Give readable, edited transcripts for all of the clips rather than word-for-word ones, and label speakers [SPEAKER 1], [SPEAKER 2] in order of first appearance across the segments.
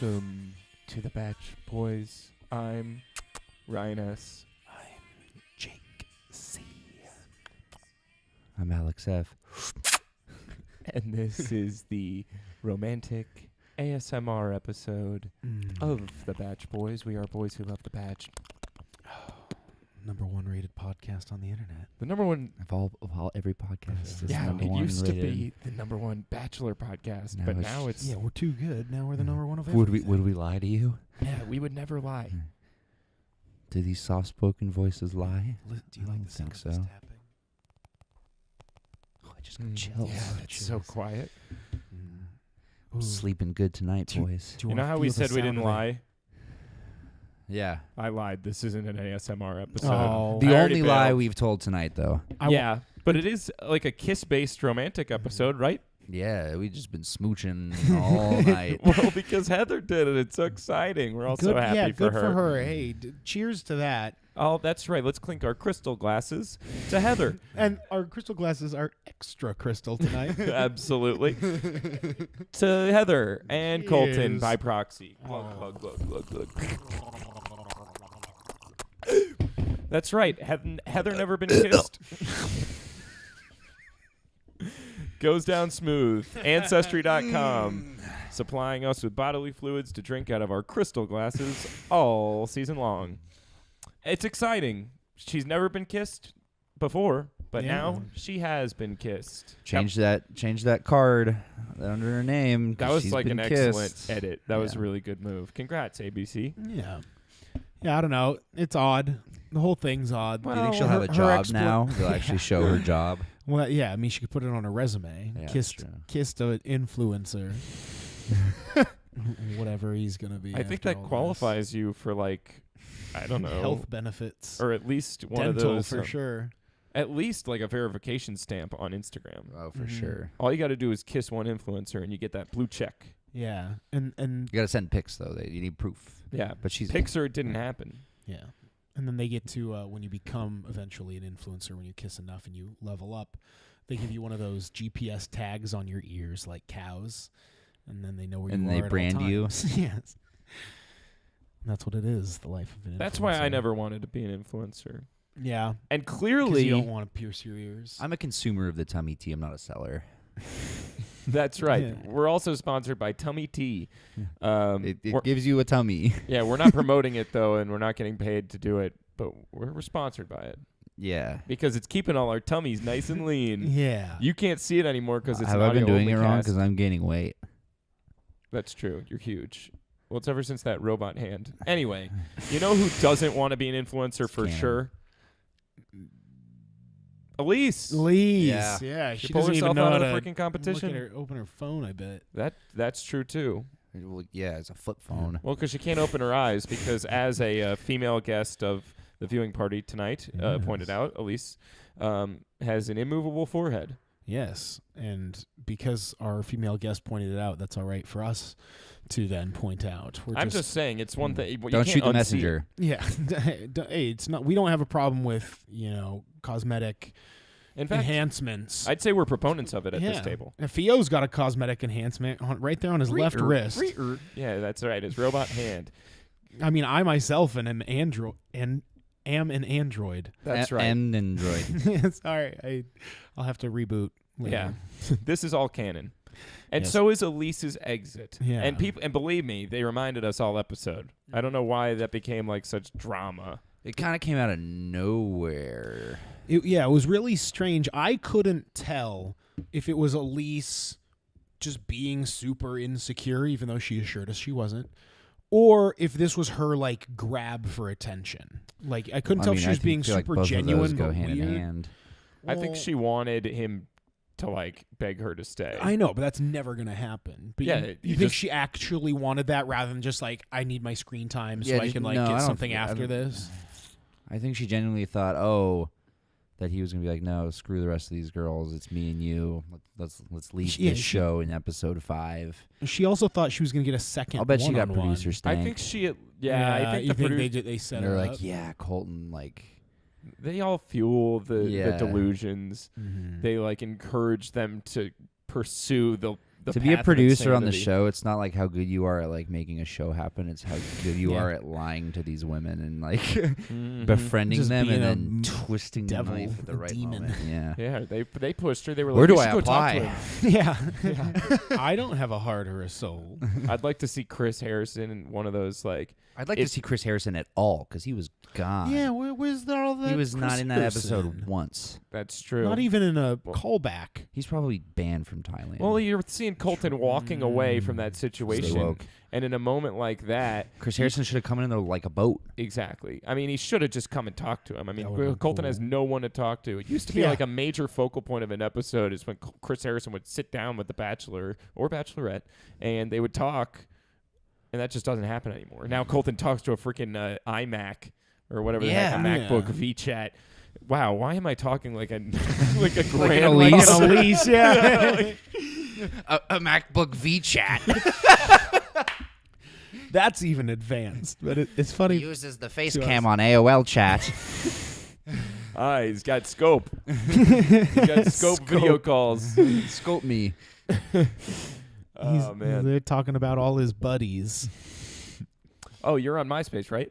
[SPEAKER 1] Welcome to the Batch Boys. I'm Ryan S.
[SPEAKER 2] I'm Jake C.
[SPEAKER 3] I'm Alex F.
[SPEAKER 1] And this is the romantic ASMR episode of the Batch Boys. We are boys who love the Batch.
[SPEAKER 2] Number one rated podcast on the internet.
[SPEAKER 1] The number one...
[SPEAKER 3] Of all every podcast is
[SPEAKER 1] Yeah,
[SPEAKER 3] number
[SPEAKER 1] it
[SPEAKER 3] one
[SPEAKER 1] used to
[SPEAKER 3] rated.
[SPEAKER 1] be the number one Bachelor podcast, but now it's...
[SPEAKER 2] Yeah, we're too good. Now we're the number one of
[SPEAKER 3] Would
[SPEAKER 2] everything.
[SPEAKER 3] we lie to you?
[SPEAKER 1] Yeah, we would never lie.
[SPEAKER 3] Do these soft-spoken voices lie?
[SPEAKER 2] Do you
[SPEAKER 3] I
[SPEAKER 2] like
[SPEAKER 3] don't
[SPEAKER 2] the sound
[SPEAKER 3] think
[SPEAKER 2] of this
[SPEAKER 3] so.
[SPEAKER 2] tapping?
[SPEAKER 3] Oh, I just got chills.
[SPEAKER 1] Yeah, it's so
[SPEAKER 2] Chills.
[SPEAKER 1] quiet.
[SPEAKER 3] I'm sleeping good tonight,
[SPEAKER 2] Do-
[SPEAKER 3] boys.
[SPEAKER 2] Do
[SPEAKER 1] You know
[SPEAKER 2] wanna
[SPEAKER 1] how we
[SPEAKER 2] feel the
[SPEAKER 1] said we
[SPEAKER 2] sound
[SPEAKER 1] didn't
[SPEAKER 2] of it?
[SPEAKER 1] lie?
[SPEAKER 3] Yeah.
[SPEAKER 1] I lied. This isn't an ASMR episode.
[SPEAKER 2] Oh.
[SPEAKER 3] The
[SPEAKER 1] I already
[SPEAKER 3] only lie
[SPEAKER 1] bailed.
[SPEAKER 3] we've told tonight, though.
[SPEAKER 1] Yeah, but it is like a kiss-based romantic episode, right?
[SPEAKER 3] Yeah, we've just been smooching all night.
[SPEAKER 1] Well, because Heather did it. It's so exciting. We're all so
[SPEAKER 2] Good,
[SPEAKER 1] happy
[SPEAKER 2] yeah,
[SPEAKER 1] for
[SPEAKER 2] good
[SPEAKER 1] her.
[SPEAKER 2] for her. Hey, cheers to that.
[SPEAKER 1] Oh, that's right. Let's clink our crystal glasses to Heather.
[SPEAKER 2] And our crystal glasses are extra crystal tonight.
[SPEAKER 1] Absolutely. To Heather and Colton
[SPEAKER 2] Cheers.
[SPEAKER 1] by proxy. Glug, glug, glug, glug, glug. That's right. Heather never been kissed. Goes down smooth. Ancestry.com. Supplying us with bodily fluids to drink out of our crystal glasses all season long. It's exciting. She's never been kissed before, but
[SPEAKER 2] Yeah.
[SPEAKER 1] now she has been kissed.
[SPEAKER 3] Change that card under her name.
[SPEAKER 1] That
[SPEAKER 3] 'cause
[SPEAKER 1] was
[SPEAKER 3] she's
[SPEAKER 1] like an
[SPEAKER 3] been
[SPEAKER 1] excellent
[SPEAKER 3] kissed.
[SPEAKER 1] edit. That was a
[SPEAKER 3] Yeah.
[SPEAKER 1] really good move. Congrats, ABC.
[SPEAKER 2] Yeah. Yeah, I don't know. It's odd. The whole thing's odd.
[SPEAKER 3] Do you think she'll
[SPEAKER 2] Her-
[SPEAKER 3] have a
[SPEAKER 2] her
[SPEAKER 3] job now? They'll actually show her job.
[SPEAKER 2] Well, yeah, I mean, she could put it on her resume.
[SPEAKER 3] Yeah,
[SPEAKER 2] kissed
[SPEAKER 3] true.
[SPEAKER 2] kissed an influencer. Whatever he's going to be.
[SPEAKER 1] I think
[SPEAKER 2] after
[SPEAKER 1] that
[SPEAKER 2] all this.
[SPEAKER 1] qualifies you for like, I don't know,
[SPEAKER 2] Health benefits.
[SPEAKER 1] or at least one
[SPEAKER 2] Dental
[SPEAKER 1] of those,
[SPEAKER 2] for sure.
[SPEAKER 1] at least like a verification stamp on Instagram.
[SPEAKER 3] Oh, for
[SPEAKER 2] Mhm.
[SPEAKER 3] sure.
[SPEAKER 1] All you got to do is kiss one influencer and you get that blue check.
[SPEAKER 2] Yeah. And
[SPEAKER 3] You gotta send pics though. You need proof.
[SPEAKER 1] Yeah,
[SPEAKER 3] But she's
[SPEAKER 1] Pixar, it didn't happen.
[SPEAKER 2] yeah. And then they get to when you become eventually an influencer, when you kiss enough and you level up, they give you one of those GPS tags on your ears like cows, and then they know where
[SPEAKER 3] And
[SPEAKER 2] you
[SPEAKER 3] they
[SPEAKER 2] are at all
[SPEAKER 3] brand you.
[SPEAKER 2] times. Yes. And that's what it is, the life of an influencer.
[SPEAKER 1] That's why I never wanted to be an influencer.
[SPEAKER 2] Yeah.
[SPEAKER 1] And
[SPEAKER 2] 'Cause
[SPEAKER 1] clearly,
[SPEAKER 2] you don't want to pierce your ears.
[SPEAKER 3] I'm a consumer of the tummy tea. I'm not a seller.
[SPEAKER 1] that's right.
[SPEAKER 2] Yeah.
[SPEAKER 1] We're also sponsored by Tummy Tea.
[SPEAKER 3] It
[SPEAKER 1] we're-
[SPEAKER 3] gives you a tummy.
[SPEAKER 1] yeah, we're not promoting it though, and we're not getting paid to do it, but we're sponsored by it
[SPEAKER 3] Yeah.
[SPEAKER 1] because it's keeping all our tummies nice and lean.
[SPEAKER 2] Yeah.
[SPEAKER 1] You can't see it anymore because it's
[SPEAKER 3] Have
[SPEAKER 1] an
[SPEAKER 3] I been doing
[SPEAKER 1] audio-only
[SPEAKER 3] it wrong?
[SPEAKER 1] cast.
[SPEAKER 3] Because I'm gaining weight.
[SPEAKER 1] That's true. You're huge. Well, it's ever since that robot hand. Anyway, you know who doesn't want to be an influencer for
[SPEAKER 3] Scam.
[SPEAKER 1] sure? Elise.
[SPEAKER 2] Lee's.
[SPEAKER 3] Yeah.
[SPEAKER 2] Yeah.
[SPEAKER 1] She
[SPEAKER 2] She
[SPEAKER 1] pulled
[SPEAKER 2] doesn't even
[SPEAKER 1] herself
[SPEAKER 2] know
[SPEAKER 1] out
[SPEAKER 2] how
[SPEAKER 1] of
[SPEAKER 2] to
[SPEAKER 1] the freaking competition.
[SPEAKER 2] Look at her, open her phone, I bet.
[SPEAKER 1] That's true too.
[SPEAKER 3] Well, yeah, it's a flip phone.
[SPEAKER 1] Well, because she can't open her eyes because as a female guest of the viewing party tonight
[SPEAKER 2] Yes.
[SPEAKER 1] pointed out, Elise has an immovable forehead.
[SPEAKER 2] Yes. And because our female guest pointed it out, that's all right for us to then point out. We're
[SPEAKER 1] I'm just saying it's one thing. You
[SPEAKER 3] Don't
[SPEAKER 1] can't
[SPEAKER 3] shoot the
[SPEAKER 1] unsee it.
[SPEAKER 3] messenger.
[SPEAKER 2] Yeah. Hey, it's not. We don't have a problem with cosmetic
[SPEAKER 1] In fact,
[SPEAKER 2] enhancements.
[SPEAKER 1] I'd say we're proponents of it at this
[SPEAKER 2] Yeah.
[SPEAKER 1] table.
[SPEAKER 2] And Theo's got a cosmetic enhancement right there on his left wrist.
[SPEAKER 1] Yeah, that's right. His robot hand.
[SPEAKER 2] I mean, I myself am an android and am an android.
[SPEAKER 1] That's right.
[SPEAKER 3] And Android.
[SPEAKER 2] Sorry, I'll have to reboot later.
[SPEAKER 1] Yeah. This is all canon. And
[SPEAKER 2] Yes.
[SPEAKER 1] so is Elise's exit.
[SPEAKER 2] Yeah.
[SPEAKER 1] And believe me, they reminded us all episode. I don't know why that became like such drama.
[SPEAKER 3] It kind of came out of nowhere.
[SPEAKER 2] It was really strange. I couldn't tell if it was Elise just being super insecure, even though she assured us she wasn't, or if this was her like grab for attention. Like I couldn't tell if she was being
[SPEAKER 3] feel like
[SPEAKER 2] super
[SPEAKER 3] both
[SPEAKER 2] genuine
[SPEAKER 3] of those go
[SPEAKER 2] but
[SPEAKER 3] hand
[SPEAKER 2] weird.
[SPEAKER 3] in hand.
[SPEAKER 1] I think
[SPEAKER 2] Well,
[SPEAKER 1] she wanted him to like beg her to stay.
[SPEAKER 2] I know, but that's never gonna happen. But
[SPEAKER 1] Yeah,
[SPEAKER 2] you
[SPEAKER 1] you
[SPEAKER 2] think
[SPEAKER 1] just-
[SPEAKER 2] she actually wanted that rather than just like I need my screen time so
[SPEAKER 3] Yeah,
[SPEAKER 2] I
[SPEAKER 3] just-
[SPEAKER 2] can like
[SPEAKER 3] no, I
[SPEAKER 2] get
[SPEAKER 3] don't
[SPEAKER 2] something
[SPEAKER 3] think- I
[SPEAKER 2] after
[SPEAKER 3] don't-
[SPEAKER 2] this?
[SPEAKER 3] I think she genuinely thought, that he was gonna be like, no, screw the rest of these girls. It's me and you. Let's leave
[SPEAKER 2] Yeah,
[SPEAKER 3] this
[SPEAKER 2] she-
[SPEAKER 3] show in episode 5.
[SPEAKER 2] She also thought she was gonna get a second.
[SPEAKER 3] I'll bet she got
[SPEAKER 2] one-on-one.
[SPEAKER 3] producer stank.
[SPEAKER 1] I think she. I think
[SPEAKER 2] you
[SPEAKER 1] the
[SPEAKER 2] think they set
[SPEAKER 3] And
[SPEAKER 2] her
[SPEAKER 3] they're
[SPEAKER 2] up?
[SPEAKER 3] like, yeah, Colton, like,
[SPEAKER 1] they all fuel the
[SPEAKER 3] Yeah.
[SPEAKER 1] delusions.
[SPEAKER 2] Mhm.
[SPEAKER 1] They like encourage them to pursue
[SPEAKER 3] To be a
[SPEAKER 1] path of
[SPEAKER 3] producer on the
[SPEAKER 1] insanity.
[SPEAKER 3] show, it's not like how good you are at like making a show happen. It's how good you
[SPEAKER 2] Yeah.
[SPEAKER 3] are at lying to these women and like
[SPEAKER 1] Mhm.
[SPEAKER 3] befriending
[SPEAKER 2] Just
[SPEAKER 3] them and
[SPEAKER 2] being a
[SPEAKER 3] then twisting the
[SPEAKER 2] devil,
[SPEAKER 3] knife at the
[SPEAKER 2] a
[SPEAKER 3] right
[SPEAKER 2] demon.
[SPEAKER 3] moment. Yeah.
[SPEAKER 1] Yeah, they pushed her. They were
[SPEAKER 3] Where
[SPEAKER 1] like,
[SPEAKER 3] do
[SPEAKER 1] "You
[SPEAKER 3] I
[SPEAKER 1] should go talk to
[SPEAKER 3] apply?"
[SPEAKER 1] him."
[SPEAKER 2] Yeah. I don't have a heart or a soul.
[SPEAKER 1] I'd like to see Chris Harrison in one of those like.
[SPEAKER 3] I'd like to see Chris Harrison at all because he was gone.
[SPEAKER 2] Yeah, where's there all that?
[SPEAKER 3] He was not
[SPEAKER 2] Chris
[SPEAKER 3] in that
[SPEAKER 2] Harrison?
[SPEAKER 3] episode once.
[SPEAKER 1] That's true.
[SPEAKER 2] Not even in a
[SPEAKER 1] Well-
[SPEAKER 2] callback.
[SPEAKER 3] He's probably banned from Thailand.
[SPEAKER 1] Well, you're seeing Colton walking away from that
[SPEAKER 3] Stay
[SPEAKER 1] situation,
[SPEAKER 3] woke.
[SPEAKER 1] and in a moment like that,
[SPEAKER 3] Chris Harrison should have come in there like a boat.
[SPEAKER 1] exactly. I mean, he should have just come and talked to him. I mean,
[SPEAKER 2] That would've been
[SPEAKER 1] Colton
[SPEAKER 2] cool.
[SPEAKER 1] has no one to talk to. It used to be
[SPEAKER 2] Yeah.
[SPEAKER 1] like a major focal point of an episode is when Chris Harrison would sit down with the Bachelor or Bachelorette, and they would talk, and that just doesn't happen anymore. Now Colton talks to a freaking iMac or whatever the heck, a
[SPEAKER 3] Yeah.
[SPEAKER 1] MacBook
[SPEAKER 2] Yeah.
[SPEAKER 1] VChat. Wow, why am I talking like a like a
[SPEAKER 3] Like
[SPEAKER 1] grand
[SPEAKER 3] an Elise.
[SPEAKER 1] like-
[SPEAKER 2] Elise, yeah.
[SPEAKER 3] A MacBook VChat.
[SPEAKER 2] That's even advanced, but it's funny.
[SPEAKER 3] Uses the face
[SPEAKER 2] to
[SPEAKER 3] cam
[SPEAKER 2] us.
[SPEAKER 3] on AOL chat.
[SPEAKER 1] He's got scope. He's got scope video calls.
[SPEAKER 3] Scope me.
[SPEAKER 1] Oh man.
[SPEAKER 2] They're talking about all his buddies.
[SPEAKER 1] Oh, you're on MySpace, right?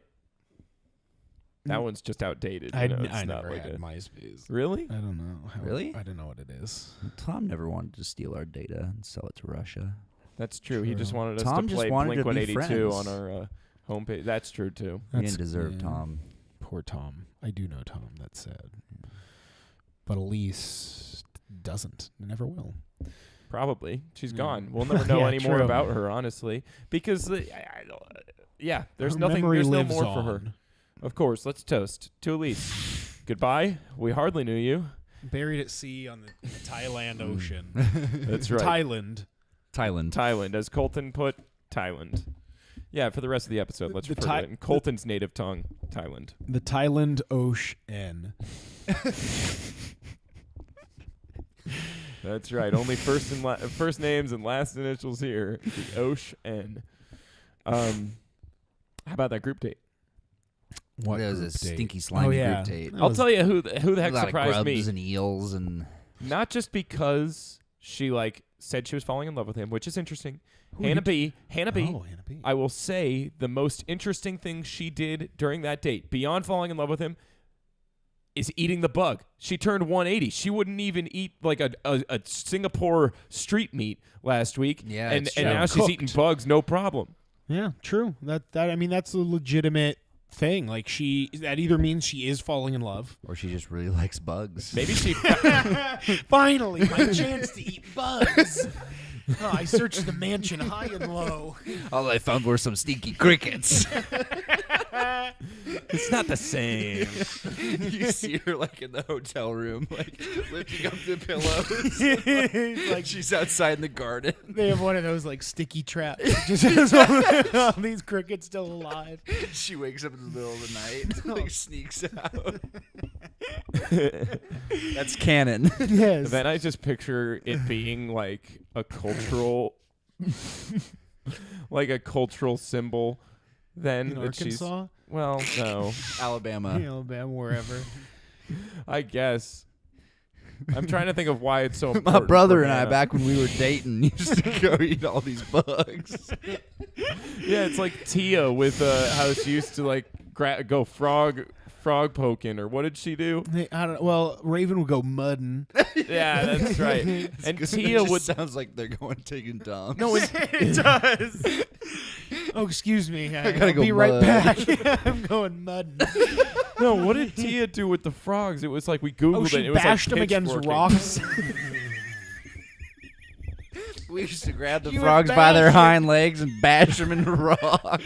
[SPEAKER 1] That one's just outdated. You know, it's
[SPEAKER 2] I
[SPEAKER 1] not
[SPEAKER 2] never
[SPEAKER 1] like
[SPEAKER 2] had
[SPEAKER 1] a-
[SPEAKER 2] MySpace.
[SPEAKER 1] Really?
[SPEAKER 2] I don't know.
[SPEAKER 3] Really?
[SPEAKER 2] I don't know what it is.
[SPEAKER 3] Tom never wanted to steal our data and sell it to Russia.
[SPEAKER 1] That's true. He just
[SPEAKER 2] True.
[SPEAKER 1] wanted us
[SPEAKER 3] Tom
[SPEAKER 1] to
[SPEAKER 3] just
[SPEAKER 1] play
[SPEAKER 3] wanted
[SPEAKER 1] Blink
[SPEAKER 3] to be
[SPEAKER 1] 182
[SPEAKER 3] friends.
[SPEAKER 1] on our homepage. That's true too.
[SPEAKER 3] We
[SPEAKER 2] That's-
[SPEAKER 3] didn't deserve
[SPEAKER 2] yeah.
[SPEAKER 3] Tom.
[SPEAKER 2] Poor Tom. I do know Tom. That's sad. But Elise doesn't. Never will.
[SPEAKER 1] Probably. She's
[SPEAKER 2] Yeah.
[SPEAKER 1] gone. We'll never know
[SPEAKER 2] Yeah,
[SPEAKER 1] any more
[SPEAKER 2] true.
[SPEAKER 1] about her, honestly, because there's
[SPEAKER 2] Her
[SPEAKER 1] nothing.
[SPEAKER 2] memory
[SPEAKER 1] There's no
[SPEAKER 2] lives
[SPEAKER 1] more for her.
[SPEAKER 2] on.
[SPEAKER 1] Of course. Let's toast to Elise. Goodbye. We hardly knew you.
[SPEAKER 2] Buried at sea on the Thailand Ocean.
[SPEAKER 1] That's right.
[SPEAKER 3] Thailand.
[SPEAKER 1] Thailand, as Colton put, Thailand. Yeah, for the rest of the episode, let's
[SPEAKER 2] The
[SPEAKER 1] refer to it in Colton's native tongue, Thailand.
[SPEAKER 2] The Thailand Ocean.
[SPEAKER 1] That's right. Only first names and last initials here. The Ocean. How about that group date?
[SPEAKER 2] What
[SPEAKER 3] That was a
[SPEAKER 2] group date?
[SPEAKER 3] stinky, slimy
[SPEAKER 2] yeah.
[SPEAKER 3] group date.
[SPEAKER 2] That
[SPEAKER 1] I'll
[SPEAKER 2] was-
[SPEAKER 1] tell you who the
[SPEAKER 3] A
[SPEAKER 1] heck
[SPEAKER 3] lot of
[SPEAKER 1] surprised me.
[SPEAKER 3] grubs and eels and
[SPEAKER 1] Not just because she said she was falling in love with him, which is interesting.
[SPEAKER 2] Who
[SPEAKER 1] Hannah
[SPEAKER 2] you-
[SPEAKER 1] B. Hannah B.
[SPEAKER 2] Oh, Hannah B.
[SPEAKER 1] I will say the most interesting thing she did during that date, beyond falling in love with him, is eating the bug. She turned 180. She wouldn't even eat like a Singapore street meat last week.
[SPEAKER 3] Yeah,
[SPEAKER 1] and
[SPEAKER 3] it's
[SPEAKER 1] and
[SPEAKER 3] true.
[SPEAKER 1] now she's
[SPEAKER 2] Cooked.
[SPEAKER 1] eating bugs, no problem.
[SPEAKER 2] Yeah, true. That I mean that's a legitimate thing. Like that either means she is falling in love.
[SPEAKER 3] or she just really likes bugs.
[SPEAKER 1] Maybe she
[SPEAKER 2] Finally, my chance to eat bugs. Oh, I searched the mansion high and low.
[SPEAKER 3] All I found were some stinky crickets.
[SPEAKER 1] It's not the same.
[SPEAKER 3] You see her like in the hotel room, like lifting up the pillows.
[SPEAKER 2] Like
[SPEAKER 3] She's outside in the garden.
[SPEAKER 2] they have one of those like sticky traps. That just has all these crickets still alive.
[SPEAKER 3] She wakes up in the middle of the night, like sneaks out. That's canon.
[SPEAKER 2] Yes.
[SPEAKER 1] Then I just picture it being like a cultural like a cultural symbol then
[SPEAKER 2] in
[SPEAKER 1] that she's
[SPEAKER 2] Arkansas,
[SPEAKER 1] well, no.
[SPEAKER 3] Alabama.
[SPEAKER 2] Alabama, wherever.
[SPEAKER 1] I guess. I'm trying to think of why it's so
[SPEAKER 3] My
[SPEAKER 1] important
[SPEAKER 3] brother
[SPEAKER 1] for
[SPEAKER 3] and I,
[SPEAKER 1] Hannah.
[SPEAKER 3] back when we were dating, used to go eat all these bugs.
[SPEAKER 1] Yeah, it's like Tia with how she used to like go frog poking, or what did she do?
[SPEAKER 2] I don't. Well, Raven would go mudding.
[SPEAKER 1] Yeah, that's right. And
[SPEAKER 3] It
[SPEAKER 1] Tia
[SPEAKER 3] just
[SPEAKER 1] would
[SPEAKER 3] sounds like they're going taking dumps.
[SPEAKER 1] no,
[SPEAKER 2] It does. Oh, excuse me.
[SPEAKER 3] gotta
[SPEAKER 2] I'll
[SPEAKER 3] go
[SPEAKER 2] be right
[SPEAKER 3] mud.
[SPEAKER 2] back. I'm going mudding.
[SPEAKER 1] no. What did Tia do with the frogs? It was like we googled
[SPEAKER 2] Oh,
[SPEAKER 1] it.
[SPEAKER 2] she
[SPEAKER 1] It was
[SPEAKER 2] bashed
[SPEAKER 1] like
[SPEAKER 2] them against
[SPEAKER 1] pitchforking.
[SPEAKER 2] rocks.
[SPEAKER 3] We used to grab the
[SPEAKER 2] You would
[SPEAKER 3] frogs by their
[SPEAKER 2] bash it.
[SPEAKER 3] hind legs and bash them into rock.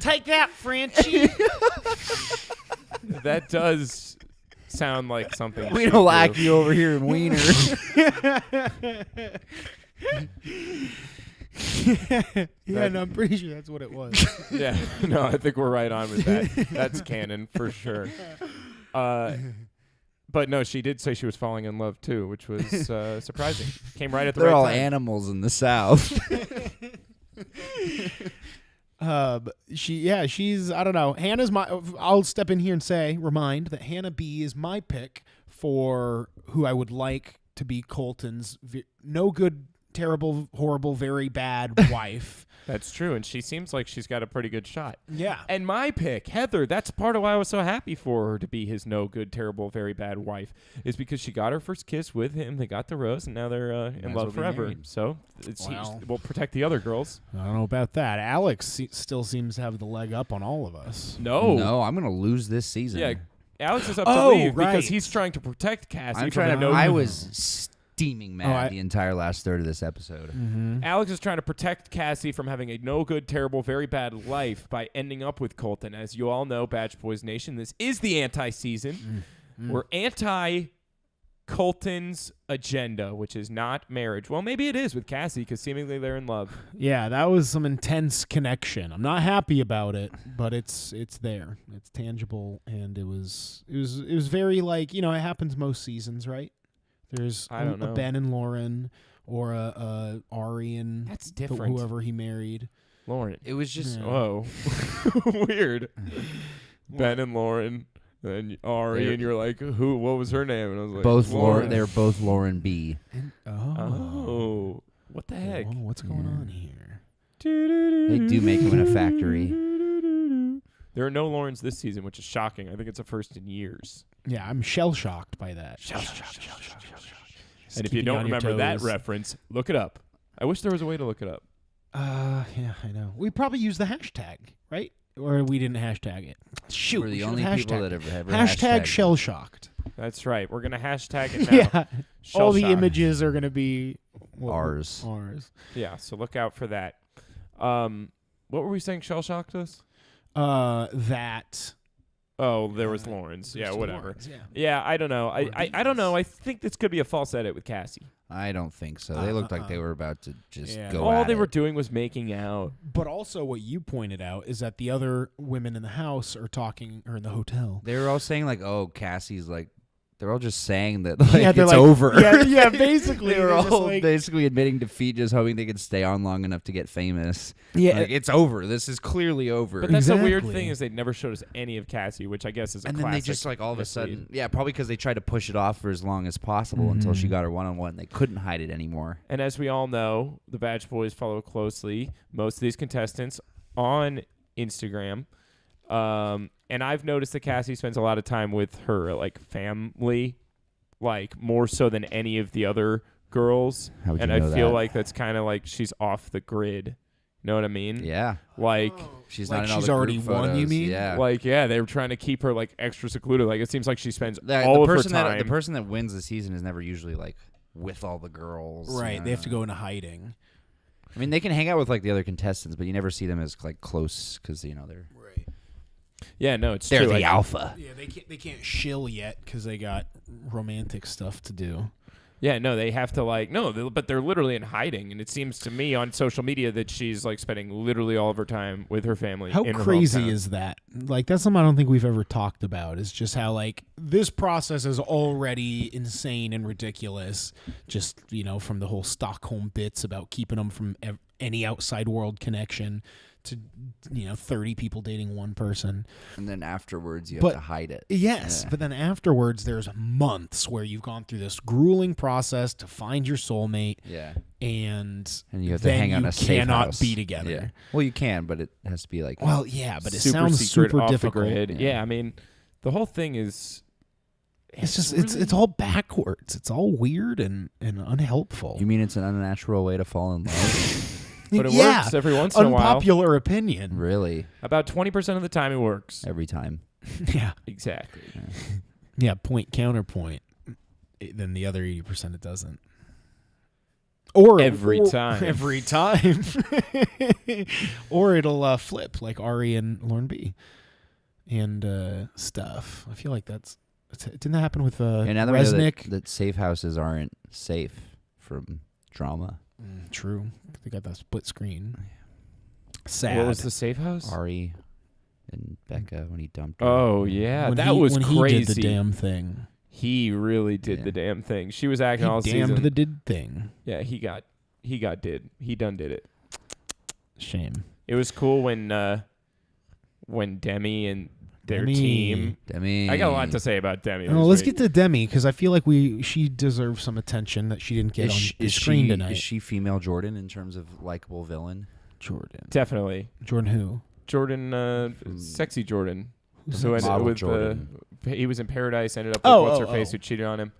[SPEAKER 2] Take that, Frenchie.
[SPEAKER 1] That does sound like something.
[SPEAKER 3] We
[SPEAKER 1] she'd
[SPEAKER 3] don't like
[SPEAKER 1] do.
[SPEAKER 3] you over here in Wiener.
[SPEAKER 2] Yeah, no, I'm pretty sure that's what it was.
[SPEAKER 1] Yeah, no, I think we're right on with that. That's canon for sure. But no, she did say she was falling in love too, which was surprising. Came right at the
[SPEAKER 3] They're
[SPEAKER 1] right
[SPEAKER 3] all
[SPEAKER 1] time.
[SPEAKER 3] animals in the South.
[SPEAKER 2] She's I don't know. Hannah's my. I'll step in here and remind that Hannah B is my pick for who I would like to be Colton's no good terrible, horrible, very bad wife.
[SPEAKER 1] That's true, and she seems like she's got a pretty good shot.
[SPEAKER 2] Yeah.
[SPEAKER 1] And my pick, Heather, that's part of why I was so happy for her to be his no good, terrible, very bad wife, is because she got her first kiss with him. They got the rose, and now they're in love forever. So we'll protect the other girls.
[SPEAKER 2] I don't know about that. Alex still seems to have the leg up on all of us.
[SPEAKER 3] No, I'm going to lose this season.
[SPEAKER 1] Yeah, Alex is up to leave because he's trying to protect Cassie.
[SPEAKER 3] I was steaming mad the entire last third of this episode.
[SPEAKER 2] Mm-hmm.
[SPEAKER 1] Alex is trying to protect Cassie from having a no good, terrible, very bad life by ending up with Colton. As you all know, Batch Boys Nation, this is the anti-season. We're anti-Colton's agenda, which is not marriage. Well, maybe it is with Cassie because seemingly they're in love.
[SPEAKER 2] Yeah, that was some intense connection. I'm not happy about it, but it's there. It's tangible, and it was very like, it happens most seasons, right? There's
[SPEAKER 1] I don't know.
[SPEAKER 2] a Ben and Lauren, or a Ari and
[SPEAKER 1] That's different.
[SPEAKER 2] whoever he married.
[SPEAKER 1] Lauren.
[SPEAKER 3] It was just
[SPEAKER 1] Whoa. Weird. Ben and Lauren. And Ari, and you're like, who? What was her name? And I was like,
[SPEAKER 3] both
[SPEAKER 1] Lauren.
[SPEAKER 3] They're both Lauren B.
[SPEAKER 1] Oh. What the heck?
[SPEAKER 2] Oh, what's going on here?
[SPEAKER 3] They do make them in a factory.
[SPEAKER 1] There are no Laurens this season, which is shocking. I think it's a first in years.
[SPEAKER 2] Yeah, I'm shell-shocked by that.
[SPEAKER 1] And if you don't remember that reference, look it up. I wish there was a way to look it up.
[SPEAKER 2] Yeah, I know. We probably use the hashtag, right? Or we didn't hashtag it. Shoot,
[SPEAKER 3] We're the
[SPEAKER 2] we
[SPEAKER 3] only
[SPEAKER 2] should've
[SPEAKER 3] people that
[SPEAKER 2] hashtagged
[SPEAKER 3] have ever
[SPEAKER 2] hashtag
[SPEAKER 3] hashtagged.
[SPEAKER 2] shell-shocked.
[SPEAKER 1] That's right. We're going to hashtag it now.
[SPEAKER 2] Yeah. All the
[SPEAKER 1] Shell-shock.
[SPEAKER 2] images are going to be
[SPEAKER 3] Ours.
[SPEAKER 1] Yeah, so look out for that. What were we saying shell-shocked us?
[SPEAKER 2] That.
[SPEAKER 1] Oh, there was Lawrence. Yeah,
[SPEAKER 2] Mr.
[SPEAKER 1] whatever.
[SPEAKER 2] Lawrence, yeah.
[SPEAKER 1] Yeah, I don't know. I don't know. I think this could be a false edit with Cassie.
[SPEAKER 3] I don't think so. They looked like they were about to just go
[SPEAKER 1] All
[SPEAKER 3] at
[SPEAKER 1] they
[SPEAKER 3] it.
[SPEAKER 1] were doing was making out.
[SPEAKER 2] But also what you pointed out is that the other women in the house are talking, or in the hotel.
[SPEAKER 3] They were all saying like, "Oh, Cassie's like." They're all just saying that like,
[SPEAKER 2] they're
[SPEAKER 3] it's
[SPEAKER 2] like,
[SPEAKER 3] over.
[SPEAKER 2] Yeah, basically.
[SPEAKER 3] They were
[SPEAKER 2] They're just
[SPEAKER 3] all
[SPEAKER 2] like,
[SPEAKER 3] basically admitting defeat, just hoping they could stay on long enough to get famous.
[SPEAKER 2] Yeah.
[SPEAKER 3] Like, it's over. This is clearly over.
[SPEAKER 1] But that's the weird
[SPEAKER 2] Exactly.
[SPEAKER 1] thing is they never showed us any of Cassie, which I guess is a
[SPEAKER 3] and
[SPEAKER 1] classic.
[SPEAKER 3] then they just like all of a
[SPEAKER 1] mislead.
[SPEAKER 3] sudden, yeah, probably because they tried to push it off for as long as possible until she got her one-on-one. They couldn't hide it anymore.
[SPEAKER 1] And as we all know, the Batch Boys follow closely most of these contestants on Instagram. And I've noticed that Cassie spends a lot of time with her like family, like more so than any of the other girls.
[SPEAKER 3] How would you
[SPEAKER 1] and
[SPEAKER 3] know
[SPEAKER 1] I feel
[SPEAKER 3] that?
[SPEAKER 1] like that's kind of like she's off the grid. You know what I mean?
[SPEAKER 3] Yeah,
[SPEAKER 1] Like,
[SPEAKER 3] she's
[SPEAKER 2] Like
[SPEAKER 3] not in all
[SPEAKER 2] she's
[SPEAKER 3] the
[SPEAKER 2] already
[SPEAKER 3] group
[SPEAKER 2] won, you
[SPEAKER 3] photos.
[SPEAKER 2] mean?
[SPEAKER 3] Yeah.
[SPEAKER 1] they were trying to keep her like extra secluded. Like it seems like she spends
[SPEAKER 3] The
[SPEAKER 1] all of her
[SPEAKER 3] person
[SPEAKER 1] time.
[SPEAKER 3] the person that wins the season is never usually like with all the girls.
[SPEAKER 2] right, they have to go into hiding.
[SPEAKER 3] I mean, they can hang out with like the other contestants, but you never see them as like close because they're
[SPEAKER 2] Right.
[SPEAKER 1] Yeah, no, it's
[SPEAKER 3] they're
[SPEAKER 1] true.
[SPEAKER 3] the
[SPEAKER 1] Like,
[SPEAKER 3] alpha.
[SPEAKER 2] Yeah, they can't shill yet because they got romantic stuff to do.
[SPEAKER 1] Yeah, no, they have to but they're literally in hiding, and it seems to me on social media that she's like spending literally all of her time with her family.
[SPEAKER 2] How
[SPEAKER 1] in her
[SPEAKER 2] crazy
[SPEAKER 1] hometown.
[SPEAKER 2] is that? Like, that's something I don't think we've ever talked about. Is just how like this process is already insane and ridiculous. Just from the whole Stockholm bits about keeping them from any outside world connection to 30 people dating one person.
[SPEAKER 3] And then afterwards, you
[SPEAKER 2] But-
[SPEAKER 3] have to hide it.
[SPEAKER 2] Yes,
[SPEAKER 3] Yeah.
[SPEAKER 2] but then afterwards, there's months where you've gone through this grueling process to find your soulmate,
[SPEAKER 3] Yeah.
[SPEAKER 2] and
[SPEAKER 3] And you have to
[SPEAKER 2] then
[SPEAKER 3] hang out in
[SPEAKER 2] you
[SPEAKER 3] a safe
[SPEAKER 2] cannot
[SPEAKER 3] house.
[SPEAKER 2] be together.
[SPEAKER 3] Yeah. Well, you can, but it has to be like.
[SPEAKER 2] Well, yeah, but it
[SPEAKER 1] super
[SPEAKER 2] sounds
[SPEAKER 1] secret,
[SPEAKER 2] super
[SPEAKER 1] off the
[SPEAKER 2] difficult.
[SPEAKER 1] grid.
[SPEAKER 3] Yeah.
[SPEAKER 1] Yeah, I mean, the whole thing is.
[SPEAKER 2] It's just
[SPEAKER 1] really-
[SPEAKER 2] it's all backwards. It's all weird and unhelpful.
[SPEAKER 3] You mean it's an unnatural way to fall in love?
[SPEAKER 1] But it
[SPEAKER 2] yeah,
[SPEAKER 1] works every once in a while.
[SPEAKER 2] unpopular opinion.
[SPEAKER 3] Really?
[SPEAKER 1] About 20% of the time, it works.
[SPEAKER 3] Every time.
[SPEAKER 2] Yeah,
[SPEAKER 1] Exactly.
[SPEAKER 2] yeah. Point counterpoint. Then the other 80% it doesn't. Or
[SPEAKER 1] Every time.
[SPEAKER 2] Every time. Or it'll flip like Ari and Lauren B. And stuff. I feel like didn't that happen with
[SPEAKER 3] And now that we know
[SPEAKER 2] Resnick?
[SPEAKER 3] that safe houses aren't safe from drama.
[SPEAKER 2] True. They got that split screen. Sad.
[SPEAKER 1] What was the safe house?
[SPEAKER 3] Ari and Becca when he dumped her.
[SPEAKER 1] Oh, yeah.
[SPEAKER 2] when
[SPEAKER 1] that was
[SPEAKER 2] when
[SPEAKER 1] crazy.
[SPEAKER 2] He did the damn thing.
[SPEAKER 1] He really did
[SPEAKER 3] Yeah.
[SPEAKER 1] the damn thing. She was acting
[SPEAKER 2] He
[SPEAKER 1] all
[SPEAKER 2] damned
[SPEAKER 1] season.
[SPEAKER 2] the did thing.
[SPEAKER 1] Yeah, he did. He done did it.
[SPEAKER 2] Shame.
[SPEAKER 1] It was cool when Demi and their
[SPEAKER 2] Demi.
[SPEAKER 1] team.
[SPEAKER 3] Demi.
[SPEAKER 1] I got a lot to say about Demi.
[SPEAKER 2] Well, let's get to Demi because I feel like she deserves some attention that she didn't get on the screen tonight.
[SPEAKER 3] Is she female Jordan in terms of likable villain?
[SPEAKER 2] Jordan.
[SPEAKER 1] Definitely.
[SPEAKER 2] Jordan who?
[SPEAKER 1] Jordan, sexy Jordan.
[SPEAKER 2] Who's
[SPEAKER 1] Who ended
[SPEAKER 3] Model
[SPEAKER 1] with
[SPEAKER 3] Jordan.
[SPEAKER 1] he was in Paradise, ended up with what's-her-face who cheated on him.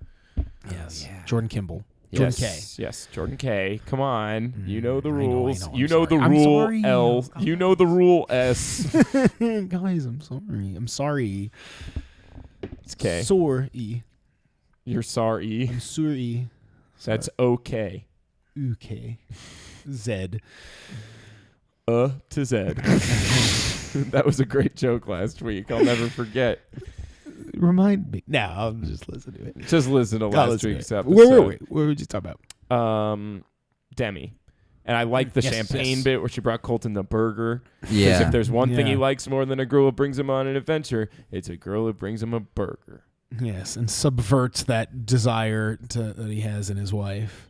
[SPEAKER 2] Yes.
[SPEAKER 3] yeah.
[SPEAKER 2] Jordan Kimball. Jordan
[SPEAKER 1] Yes, yes, Jordan K. Come on, you know the
[SPEAKER 2] I know,
[SPEAKER 1] rules.
[SPEAKER 2] I'm
[SPEAKER 1] You know the
[SPEAKER 2] sorry. I'm
[SPEAKER 1] rule
[SPEAKER 2] sorry.
[SPEAKER 1] L. You know the rule S.
[SPEAKER 2] K. Guys, I'm sorry. I'm sorry.
[SPEAKER 1] It's K.
[SPEAKER 2] Sorry.
[SPEAKER 1] You're sorry.
[SPEAKER 2] I'm sorry.
[SPEAKER 1] That's okay.
[SPEAKER 2] Okay. Z.
[SPEAKER 1] To Z. That was a great joke last week. I'll never forget.
[SPEAKER 2] Remind me. No, I'll just listen to it.
[SPEAKER 1] Just listen to last week's episode.
[SPEAKER 2] Wait. What were you talking about?
[SPEAKER 1] Demi. And I like the
[SPEAKER 2] Yes,
[SPEAKER 1] champagne
[SPEAKER 2] yes.
[SPEAKER 1] bit where she brought Colton the burger. Because
[SPEAKER 3] Yeah.
[SPEAKER 1] if there's one thing he
[SPEAKER 2] Yeah.
[SPEAKER 1] likes more than a girl who brings him on an adventure, it's a girl who brings him a burger.
[SPEAKER 2] Yes, and subverts that desire that he has in his wife.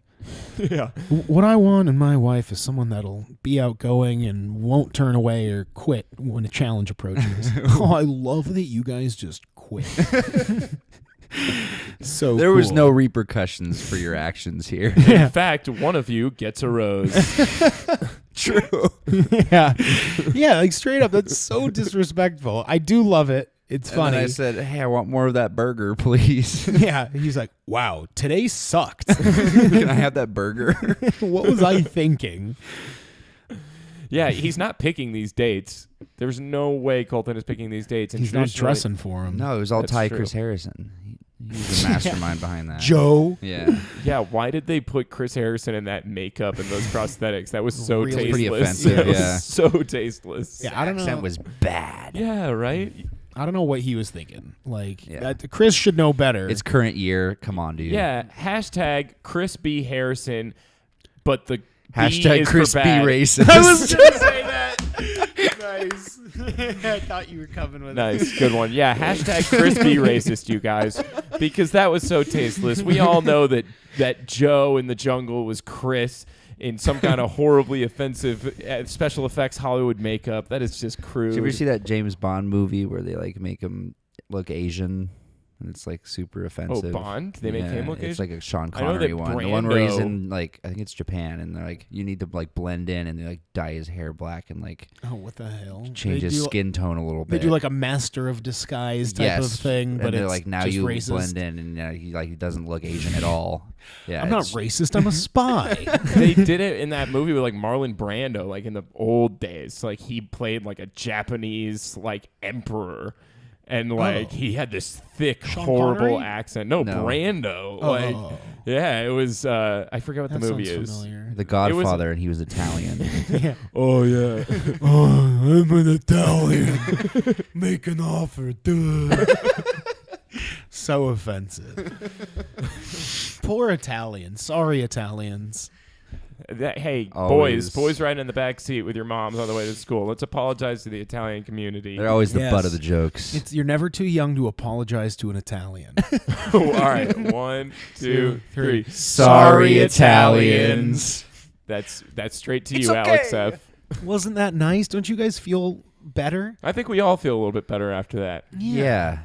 [SPEAKER 1] Yeah.
[SPEAKER 2] What I want in my wife is someone that'll be outgoing and won't turn away or quit when a challenge approaches. Oh, I love that you guys just quit. So
[SPEAKER 3] There was
[SPEAKER 2] cool.
[SPEAKER 3] no repercussions for your actions here.
[SPEAKER 2] Yeah.
[SPEAKER 1] In fact, one of you gets a rose.
[SPEAKER 3] True.
[SPEAKER 2] yeah, like straight up. That's so disrespectful. I do love it. It's
[SPEAKER 3] And
[SPEAKER 2] funny.
[SPEAKER 3] then I said, "Hey, I want more of that burger, please.
[SPEAKER 2] Yeah, he's like, "Wow, today sucked."
[SPEAKER 3] Can I have that burger?"
[SPEAKER 2] What was I thinking?
[SPEAKER 1] Yeah, he's not picking these dates. There's no way Colton is picking these dates. And
[SPEAKER 2] He's not
[SPEAKER 1] traditionally-
[SPEAKER 2] dressing for him.
[SPEAKER 3] No, it was all
[SPEAKER 1] That's
[SPEAKER 3] Ty
[SPEAKER 1] true.
[SPEAKER 3] Chris Harrison. He's the mastermind behind that.
[SPEAKER 2] Joe.
[SPEAKER 3] Yeah.
[SPEAKER 1] Yeah, why did they put Chris Harrison in that makeup and those prosthetics? That was so
[SPEAKER 2] Really?
[SPEAKER 1] tasteless.
[SPEAKER 3] Pretty offensive,
[SPEAKER 1] That was
[SPEAKER 3] yeah.
[SPEAKER 1] so tasteless.
[SPEAKER 2] Yeah, I don't know.
[SPEAKER 3] Accent was bad.
[SPEAKER 1] Yeah, right?
[SPEAKER 2] I don't know what he was thinking. Like,
[SPEAKER 3] Yeah.
[SPEAKER 2] Chris should know better.
[SPEAKER 3] It's current year. Come on, dude.
[SPEAKER 1] Yeah, hashtag Chris B. Harrison, but the B
[SPEAKER 3] Hashtag
[SPEAKER 1] is
[SPEAKER 3] Chris
[SPEAKER 1] for
[SPEAKER 3] B.
[SPEAKER 1] bad.
[SPEAKER 3] racist.
[SPEAKER 2] I was gonna say that. Nice. I thought you were coming with
[SPEAKER 1] Nice, good one. Yeah, hashtag Chris B. racist, you guys, because that was so tasteless. We all know that Joe in the jungle was Chris in some kind of horribly offensive special effects Hollywood makeup. That is just crude.
[SPEAKER 3] Did you ever see that James Bond movie where they like make him look Asian? And it's like super offensive.
[SPEAKER 1] Bond? They make him look
[SPEAKER 3] It's
[SPEAKER 1] Asian?
[SPEAKER 3] like a Sean
[SPEAKER 1] I know that
[SPEAKER 3] Connery one. The one where he's
[SPEAKER 1] Brando-
[SPEAKER 3] in like I think it's Japan, and they're like you need to like blend in, and they like dye his hair black and like
[SPEAKER 2] Oh, what the hell?
[SPEAKER 3] change
[SPEAKER 2] They
[SPEAKER 3] his
[SPEAKER 2] do-
[SPEAKER 3] skin tone a little
[SPEAKER 2] They
[SPEAKER 3] bit.
[SPEAKER 2] do like a master of disguise type
[SPEAKER 3] yes.
[SPEAKER 2] of thing,
[SPEAKER 3] and
[SPEAKER 2] but
[SPEAKER 3] they're
[SPEAKER 2] it's
[SPEAKER 3] like now
[SPEAKER 2] just
[SPEAKER 3] you
[SPEAKER 2] racist.
[SPEAKER 3] blend in, and he doesn't look Asian at all. Yeah,
[SPEAKER 2] I'm not
[SPEAKER 3] it's-
[SPEAKER 2] racist. I'm a spy.
[SPEAKER 1] They did it in that movie with like Marlon Brando, like in the old days. Like he played like a Japanese like emperor, and like he had this thick,
[SPEAKER 2] Sean
[SPEAKER 1] horrible
[SPEAKER 2] Connery?
[SPEAKER 1] accent. No,
[SPEAKER 3] No.
[SPEAKER 1] Brando.
[SPEAKER 2] Oh.
[SPEAKER 1] Like yeah, it was. I forget what
[SPEAKER 2] That
[SPEAKER 1] the movie
[SPEAKER 2] sounds
[SPEAKER 1] is.
[SPEAKER 2] familiar.
[SPEAKER 3] The Godfather, and he was Italian.
[SPEAKER 2] Yeah.
[SPEAKER 1] Oh yeah.
[SPEAKER 2] Oh, I'm an Italian. Make an offer, dude. So offensive. Poor Italians. Sorry, Italians.
[SPEAKER 1] Hey,
[SPEAKER 3] Always.
[SPEAKER 1] boys riding in the back seat with your moms on the way to school. Let's apologize to the Italian community.
[SPEAKER 3] They're always the
[SPEAKER 2] Yes.
[SPEAKER 3] butt of the jokes.
[SPEAKER 2] You're never too young to apologize to an Italian.
[SPEAKER 1] All right, 1, 2, 3.
[SPEAKER 3] Sorry, Italians.
[SPEAKER 1] That's straight to
[SPEAKER 2] It's
[SPEAKER 1] you,
[SPEAKER 2] okay.
[SPEAKER 1] Alex F.
[SPEAKER 2] Wasn't that nice? Don't you guys feel better?
[SPEAKER 1] I think we all feel a little bit better after that.
[SPEAKER 3] Yeah.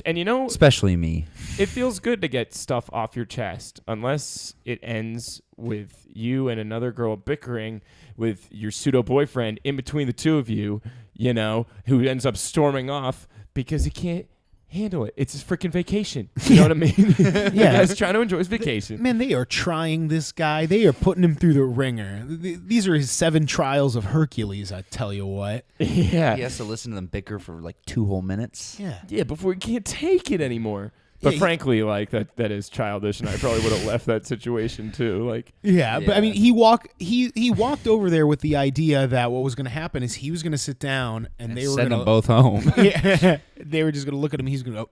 [SPEAKER 1] And you know,
[SPEAKER 3] Especially me.
[SPEAKER 1] it feels good to get stuff off your chest, unless it ends with you and another girl bickering with your pseudo boyfriend in between the two of you, you know, who ends up storming off because he can't handle it. It's his freaking vacation. You know what I mean? The guy's trying to enjoy his vacation.
[SPEAKER 2] Man, they are trying this guy. They are putting him through the ringer. These are his 7 trials of Hercules, I tell you what.
[SPEAKER 1] Yeah.
[SPEAKER 3] He has to listen to them bicker for like 2 whole minutes.
[SPEAKER 2] Yeah.
[SPEAKER 1] Yeah, before he can't take it anymore. But
[SPEAKER 2] Yeah,
[SPEAKER 1] frankly, like that is childish, and I probably would have left that situation too. Like,
[SPEAKER 2] Yeah, but I
[SPEAKER 3] Yeah.
[SPEAKER 2] mean, he walked over there with the idea that what was going to happen is he was going to sit down and they were
[SPEAKER 3] Send
[SPEAKER 2] going
[SPEAKER 3] them both home.
[SPEAKER 2] Yeah, they were just going to look at him. He's going to go,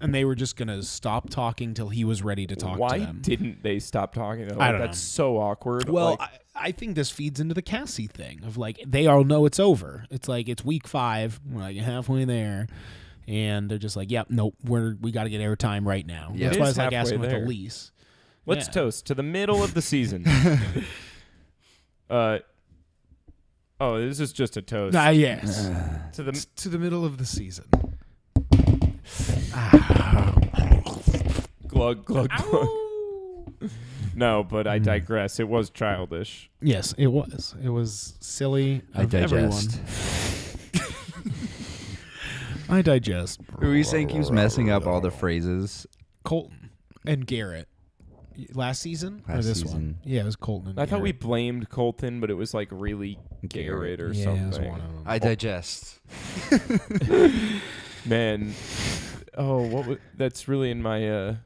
[SPEAKER 2] and they were just going to stop talking till he was ready to talk
[SPEAKER 1] why
[SPEAKER 2] to them.
[SPEAKER 1] didn't they stop talking? Though?
[SPEAKER 2] I don't
[SPEAKER 1] That's
[SPEAKER 2] know.
[SPEAKER 1] so awkward.
[SPEAKER 2] Well,
[SPEAKER 1] Like,
[SPEAKER 2] I think this feeds into the Cassie thing of like they all know it's over. It's like it's week 5, we're like halfway there, and they're just like, "Yep, nope, we got to get airtime right now."
[SPEAKER 3] Yeah.
[SPEAKER 2] That's
[SPEAKER 1] It
[SPEAKER 2] why
[SPEAKER 1] is
[SPEAKER 2] it's like asking
[SPEAKER 1] halfway
[SPEAKER 2] with
[SPEAKER 1] there.
[SPEAKER 2] the lease.
[SPEAKER 1] let's
[SPEAKER 2] Yeah.
[SPEAKER 1] toast to the middle of the season. Oh, this is just a toast.
[SPEAKER 2] Yes.
[SPEAKER 1] To the
[SPEAKER 2] To the middle of the season.
[SPEAKER 1] glug, glug, glug. No, but I digress. It was childish.
[SPEAKER 2] Yes, it was. It was silly.
[SPEAKER 3] I
[SPEAKER 2] Of
[SPEAKER 3] digest.
[SPEAKER 2] everyone. I digest.
[SPEAKER 3] Who are you saying keeps messing up all the phrases?
[SPEAKER 2] Colton and Garrett. Last season or
[SPEAKER 3] Last
[SPEAKER 2] this
[SPEAKER 3] season.
[SPEAKER 2] one? Yeah, it was Colton and
[SPEAKER 1] I thought we
[SPEAKER 2] Garrett.
[SPEAKER 1] blamed Colton, but it was like really Garrett or
[SPEAKER 2] Yeah, it was
[SPEAKER 1] something.
[SPEAKER 2] one of them.
[SPEAKER 3] I digest.
[SPEAKER 1] Man, what was, that's really in my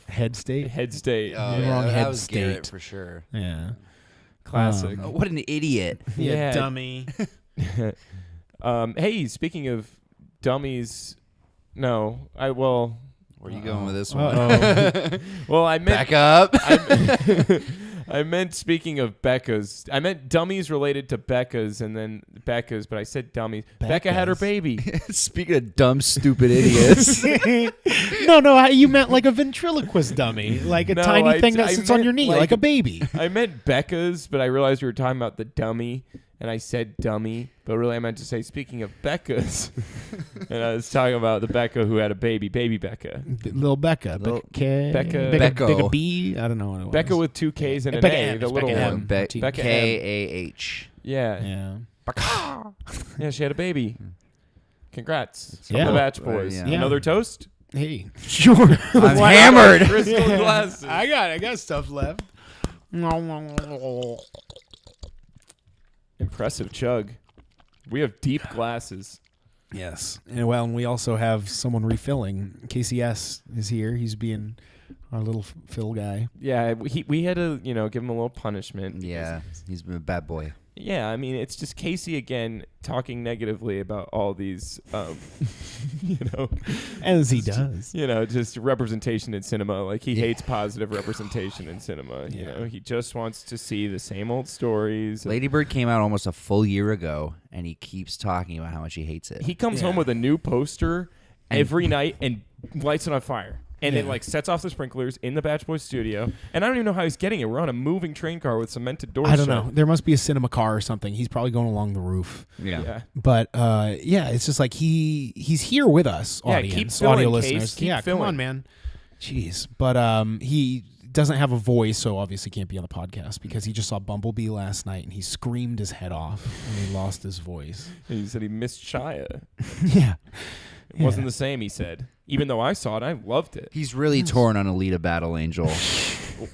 [SPEAKER 2] Head state.
[SPEAKER 1] head state.
[SPEAKER 3] Oh,
[SPEAKER 2] Wrong
[SPEAKER 3] that
[SPEAKER 2] head
[SPEAKER 3] was Garrett
[SPEAKER 2] state.
[SPEAKER 3] for sure.
[SPEAKER 2] Yeah.
[SPEAKER 1] Classic.
[SPEAKER 3] Oh, what an idiot.
[SPEAKER 1] Yeah.
[SPEAKER 2] dummy.
[SPEAKER 1] Hey, speaking of dummies, no,
[SPEAKER 3] Where are you going with this one?
[SPEAKER 2] Uh-oh.
[SPEAKER 1] well, I meant
[SPEAKER 3] Back up.
[SPEAKER 1] I meant speaking of Becca's. I meant dummies related to Becca's and then Becca's, but I said dummies. Becca had her
[SPEAKER 2] Becca's.
[SPEAKER 1] baby.
[SPEAKER 3] Speaking of dumb, stupid idiots.
[SPEAKER 2] No, you meant like a ventriloquist dummy, like a
[SPEAKER 1] No,
[SPEAKER 2] tiny thing that
[SPEAKER 1] I
[SPEAKER 2] sits on
[SPEAKER 1] meant
[SPEAKER 2] your knee,
[SPEAKER 1] like-
[SPEAKER 2] like a baby.
[SPEAKER 1] I meant Becca's, but I realized we were talking about the dummy, and I said dummy, but really I meant to say speaking of Becca's. And I was talking about the Becca who had a baby Becca.
[SPEAKER 2] Little Becca.
[SPEAKER 3] Little
[SPEAKER 1] Becca-
[SPEAKER 3] Becco.
[SPEAKER 2] B. I don't know what it was.
[SPEAKER 1] Becca with 2 K's and an
[SPEAKER 2] Becca
[SPEAKER 1] A,
[SPEAKER 2] M,
[SPEAKER 1] the
[SPEAKER 2] it's
[SPEAKER 1] little
[SPEAKER 2] Becca
[SPEAKER 1] one.
[SPEAKER 2] M.
[SPEAKER 3] Becca
[SPEAKER 1] Becca
[SPEAKER 3] K-A-H.
[SPEAKER 1] Yeah.
[SPEAKER 2] Yeah.
[SPEAKER 1] Yeah, she had a baby. Congrats. From
[SPEAKER 2] Yeah.
[SPEAKER 1] the Batch Boys.
[SPEAKER 3] Yeah.
[SPEAKER 1] Another toast?
[SPEAKER 2] Hey. Sure.
[SPEAKER 3] I'm
[SPEAKER 1] Wow.
[SPEAKER 3] hammered.
[SPEAKER 1] Crystal glasses.
[SPEAKER 2] I got stuff left.
[SPEAKER 1] Impressive chug. We have deep glasses.
[SPEAKER 2] Yes. And we also have someone refilling. KCS is here. He's being our little fill guy.
[SPEAKER 1] Yeah, we had to, give him a little punishment.
[SPEAKER 3] Yeah, he's been a bad boy.
[SPEAKER 1] Yeah, I mean, it's just Casey again talking negatively about all these,
[SPEAKER 2] As he does.
[SPEAKER 1] just representation in cinema. Like, he hates positive representation in cinema.
[SPEAKER 2] Yeah.
[SPEAKER 1] He just wants to see the same old stories.
[SPEAKER 3] Lady Bird came out almost a full year ago, and he keeps talking about how much he hates it.
[SPEAKER 1] He comes
[SPEAKER 2] Yeah.
[SPEAKER 1] home with a new poster
[SPEAKER 3] And-
[SPEAKER 1] every night and lights it on fire. And it
[SPEAKER 2] Yeah.
[SPEAKER 1] sets off the sprinklers in the Batch Boys studio. And I don't even know how he's getting it. We're on a moving train car with cemented doors.
[SPEAKER 2] I don't
[SPEAKER 1] shut.
[SPEAKER 2] know. There must be a cinema car or something. He's probably going along the roof.
[SPEAKER 1] Yeah.
[SPEAKER 2] But it's just like he's here with us,
[SPEAKER 1] Yeah,
[SPEAKER 2] audience,
[SPEAKER 1] keep filling,
[SPEAKER 2] audio
[SPEAKER 1] Case.
[SPEAKER 2] listeners.
[SPEAKER 1] Keep
[SPEAKER 2] Yeah,
[SPEAKER 1] filling.
[SPEAKER 2] come on, man. Jeez. But he doesn't have a voice, so obviously can't be on the podcast because he just saw Bumblebee last night and he screamed his head off and he lost his voice.
[SPEAKER 1] He said he missed Shia.
[SPEAKER 2] Yeah.
[SPEAKER 1] It wasn't the same, he said. Even though I saw it, I loved it.
[SPEAKER 3] He's really torn on Alita Battle Angel.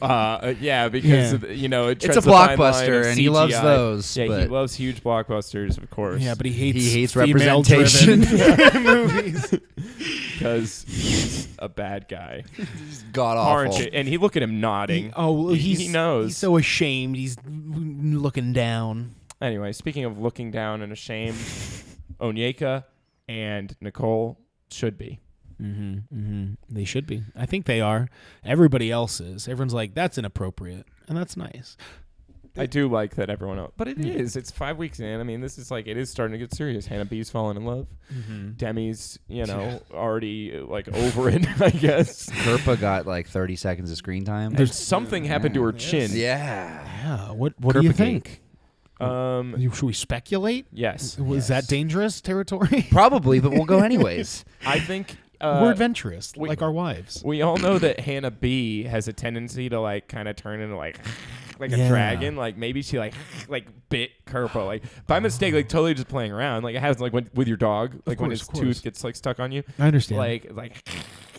[SPEAKER 1] Yeah, because
[SPEAKER 2] Yeah.
[SPEAKER 1] It
[SPEAKER 3] It's a
[SPEAKER 1] treads the fine line
[SPEAKER 3] blockbuster,
[SPEAKER 1] of
[SPEAKER 3] and he loves
[SPEAKER 1] CGI.
[SPEAKER 3] those.
[SPEAKER 1] Yeah, he
[SPEAKER 3] but
[SPEAKER 1] loves huge blockbusters, of course.
[SPEAKER 2] Yeah, but he
[SPEAKER 3] hates
[SPEAKER 2] female-driven
[SPEAKER 3] representation.
[SPEAKER 2] movies.
[SPEAKER 1] because he's a bad guy.
[SPEAKER 3] God
[SPEAKER 1] Aren't
[SPEAKER 3] awful.
[SPEAKER 1] you? And he look at him nodding. He knows.
[SPEAKER 2] He's so ashamed. He's looking down.
[SPEAKER 1] Anyway, speaking of looking down and ashamed, Onyeka and Nicole should be.
[SPEAKER 2] They should be. I think they are. Everybody else is. Everyone's like, that's inappropriate. And that's nice.
[SPEAKER 1] I do like that everyone else. But it is. It's 5 weeks in. I mean, this is it is starting to get serious. Hannah B's falling in love. Demi's, already over it, I guess.
[SPEAKER 3] Kerpa got 30 seconds of screen time.
[SPEAKER 1] There's something happened to her chin.
[SPEAKER 3] Yeah.
[SPEAKER 2] Yeah. What do you
[SPEAKER 3] Kerpagate.
[SPEAKER 2] think?
[SPEAKER 1] Um,
[SPEAKER 2] Should we speculate?
[SPEAKER 1] yes.
[SPEAKER 2] Was that dangerous territory?
[SPEAKER 3] Probably, but we'll go anyways.
[SPEAKER 1] I think
[SPEAKER 2] We're adventurous,
[SPEAKER 1] we-
[SPEAKER 2] like our wives.
[SPEAKER 1] we all know that Hannah B has a tendency to kind of turn into like a
[SPEAKER 2] Yeah.
[SPEAKER 1] dragon. Maybe she bit Kerpo by mistake, totally just playing around. It happens with your dog, when
[SPEAKER 2] course,
[SPEAKER 1] his
[SPEAKER 2] of course.
[SPEAKER 1] tooth gets stuck on you.
[SPEAKER 2] I understand.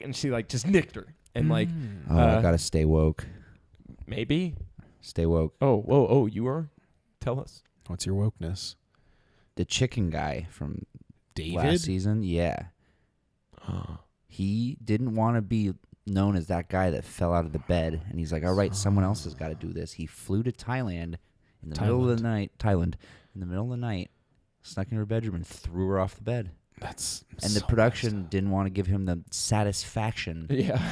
[SPEAKER 1] And she just nicked her and
[SPEAKER 3] Oh, I gotta stay woke.
[SPEAKER 1] maybe.
[SPEAKER 3] Stay woke.
[SPEAKER 1] Oh, you are. Tell us.
[SPEAKER 2] What's your wokeness?
[SPEAKER 3] The chicken guy from
[SPEAKER 2] David?
[SPEAKER 3] last season, yeah. He didn't want to be known as that guy that fell out of the bed, and he's like, all right, someone else has got to do this. He flew to Thailand in the middle of the night, snuck in her bedroom and threw her off the bed.
[SPEAKER 2] That's
[SPEAKER 3] And the production didn't want to give him the satisfaction,
[SPEAKER 1] Yeah,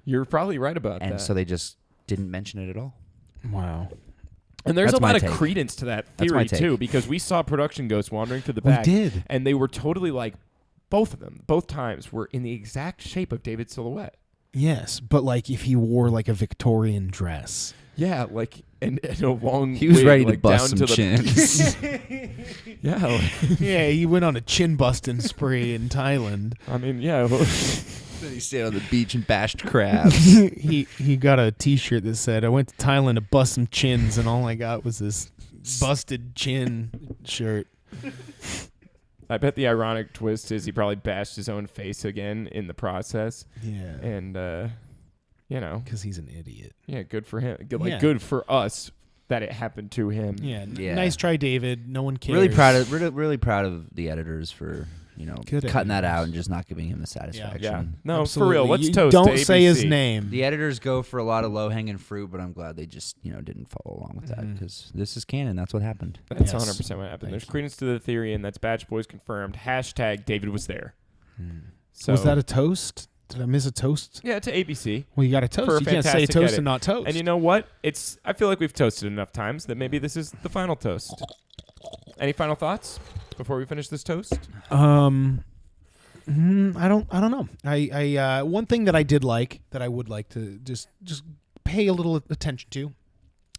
[SPEAKER 1] you're probably right about
[SPEAKER 3] and
[SPEAKER 1] that.
[SPEAKER 3] so they just didn't mention it at all.
[SPEAKER 2] Wow.
[SPEAKER 1] And there's
[SPEAKER 3] That's
[SPEAKER 1] a lot
[SPEAKER 3] my
[SPEAKER 1] of
[SPEAKER 3] take.
[SPEAKER 1] credence to that
[SPEAKER 3] That's my
[SPEAKER 1] theory
[SPEAKER 3] take.
[SPEAKER 1] too, because we saw production ghosts wandering through the
[SPEAKER 2] We
[SPEAKER 1] back.
[SPEAKER 2] did.
[SPEAKER 1] And they were totally both of them, both times were in the exact shape of David's silhouette.
[SPEAKER 2] Yes, but if he wore a Victorian dress.
[SPEAKER 1] Yeah, like and a long.
[SPEAKER 3] He was
[SPEAKER 1] wig,
[SPEAKER 3] ready to
[SPEAKER 1] like,
[SPEAKER 3] bust
[SPEAKER 1] down
[SPEAKER 3] some
[SPEAKER 1] to
[SPEAKER 3] chins.
[SPEAKER 1] Yeah, like,
[SPEAKER 2] Yeah, he went on a chin busting spree in Thailand.
[SPEAKER 1] I mean, yeah. Well,
[SPEAKER 3] Then he stayed on the beach and bashed crabs.
[SPEAKER 2] he got a T-shirt that said, "I went to Thailand to bust some chins," and all I got was this busted chin shirt.
[SPEAKER 1] I bet the ironic twist is he probably bashed his own face again in the process,
[SPEAKER 2] Yeah,
[SPEAKER 1] and you know,
[SPEAKER 2] because he's an idiot.
[SPEAKER 1] yeah, good for him. Like
[SPEAKER 2] Yeah.
[SPEAKER 1] good for us that it happened to him.
[SPEAKER 2] Yeah,
[SPEAKER 3] Yeah.
[SPEAKER 2] nice try, David. No one cares.
[SPEAKER 3] Really proud of the editors for
[SPEAKER 2] Good
[SPEAKER 3] cutting that
[SPEAKER 2] editors.
[SPEAKER 3] out and just not giving him the satisfaction.
[SPEAKER 1] Yeah. No,
[SPEAKER 2] Absolutely.
[SPEAKER 1] for real. Let's
[SPEAKER 2] You
[SPEAKER 1] toast.
[SPEAKER 2] Don't
[SPEAKER 1] to
[SPEAKER 2] say his
[SPEAKER 1] ABC.
[SPEAKER 2] name.
[SPEAKER 3] The editors go for a lot of low hanging fruit, but I'm glad they just didn't follow along with that because this is canon. That's what happened.
[SPEAKER 1] That's
[SPEAKER 2] Yes.
[SPEAKER 1] 100% what happened.
[SPEAKER 2] Thank
[SPEAKER 1] There's
[SPEAKER 2] you.
[SPEAKER 1] credence to the theory, and that's Batch Boys confirmed. Hashtag David was there. So,
[SPEAKER 2] Was that a toast? Did I miss a toast?
[SPEAKER 1] yeah, to ABC.
[SPEAKER 2] Well, you got a toast.
[SPEAKER 1] For a
[SPEAKER 2] You can't say
[SPEAKER 1] fantastic
[SPEAKER 2] toast
[SPEAKER 1] edit.
[SPEAKER 2] and not toast.
[SPEAKER 1] And you know what? I feel like we've toasted enough times that maybe this is the final toast. Any final thoughts before we finish this toast?
[SPEAKER 2] I don't know. I one thing that I did like that I would like to just pay a little attention to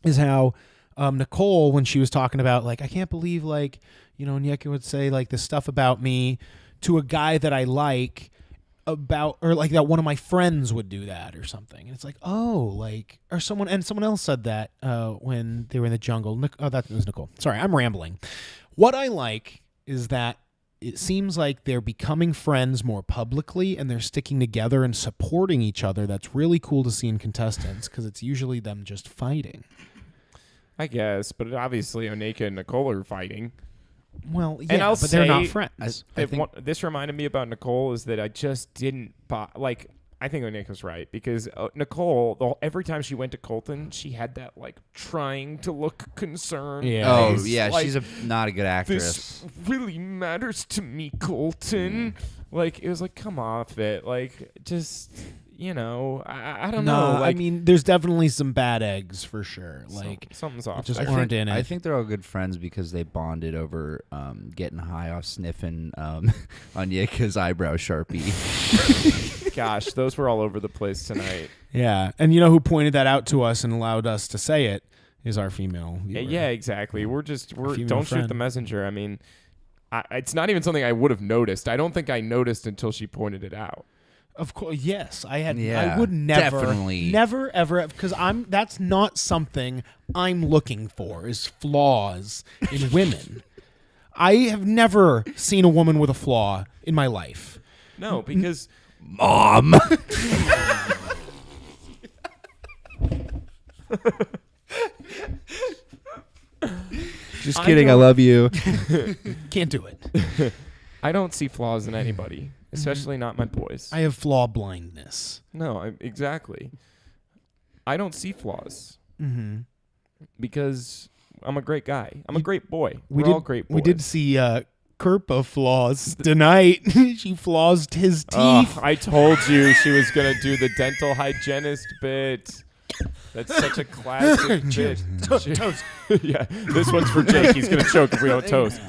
[SPEAKER 2] is how Nicole, when she was talking about like, I can't believe like, Nyeka would say like this stuff about me to a guy that I like about, or like that one of my friends would do that or something. And it's like, oh, like, or someone else said that when they were in the jungle. That was Nicole. Sorry, I'm rambling. What I like is that it seems like they're becoming friends more publicly and they're sticking together and supporting each other. That's really cool to see in contestants because it's usually them just fighting.
[SPEAKER 1] I guess, but obviously Oneka and Nicole are fighting.
[SPEAKER 2] Well, yeah,
[SPEAKER 1] And I'll
[SPEAKER 2] but they're not
[SPEAKER 1] say-
[SPEAKER 2] friends.
[SPEAKER 3] I think
[SPEAKER 1] This reminded me about Nicole is that I just didn't buy. Like, I think Oneka's right because Nicole, every time she went to Colton, she had that like trying to look concerned.
[SPEAKER 2] Yeah.
[SPEAKER 1] face,
[SPEAKER 3] yeah,
[SPEAKER 1] like,
[SPEAKER 3] she's not a good actress.
[SPEAKER 1] This really matters to me, Colton. Like, it was like, come off it. Like, just, I don't know.
[SPEAKER 2] No,
[SPEAKER 1] Like,
[SPEAKER 2] I mean, there's definitely some bad eggs for sure. Like,
[SPEAKER 1] something's off.
[SPEAKER 2] just
[SPEAKER 1] there.
[SPEAKER 2] aren't in it.
[SPEAKER 3] I think they're all good friends because they bonded over getting high off sniffing Onyeka's eyebrow sharpie.
[SPEAKER 1] Gosh, those were all over the place tonight.
[SPEAKER 2] yeah, and you know who pointed that out to us and allowed us to say it is our female viewer.
[SPEAKER 1] Yeah, exactly. We're
[SPEAKER 2] female
[SPEAKER 1] don't shoot
[SPEAKER 2] friend.
[SPEAKER 1] the messenger. I mean, it's not even something I would have noticed. I don't think I noticed until she pointed it out.
[SPEAKER 2] Of course, yes. I
[SPEAKER 3] Yeah,
[SPEAKER 2] would never,
[SPEAKER 3] definitely.
[SPEAKER 2] never, ever, because that's not something I'm looking for. Is flaws in women. I have never seen a woman with a flaw in my life.
[SPEAKER 1] No, because
[SPEAKER 3] Mom. Just kidding. I love you.
[SPEAKER 2] Can't do it.
[SPEAKER 1] I don't see flaws in anybody, especially not my boys.
[SPEAKER 2] I have flaw blindness.
[SPEAKER 1] No, exactly. I don't see flaws
[SPEAKER 2] Mm-hmm.
[SPEAKER 1] because I'm a great guy. I'm a great boy.
[SPEAKER 2] We
[SPEAKER 1] We're
[SPEAKER 2] did.
[SPEAKER 1] all great boys.
[SPEAKER 2] We did see Kerpa flaws tonight. She flossed his teeth.
[SPEAKER 1] I told you she was going to do the dental hygienist bit. That's such a classic bit.
[SPEAKER 2] Toast.
[SPEAKER 1] Yeah, this one's for Jake. He's going to choke if we don't toast.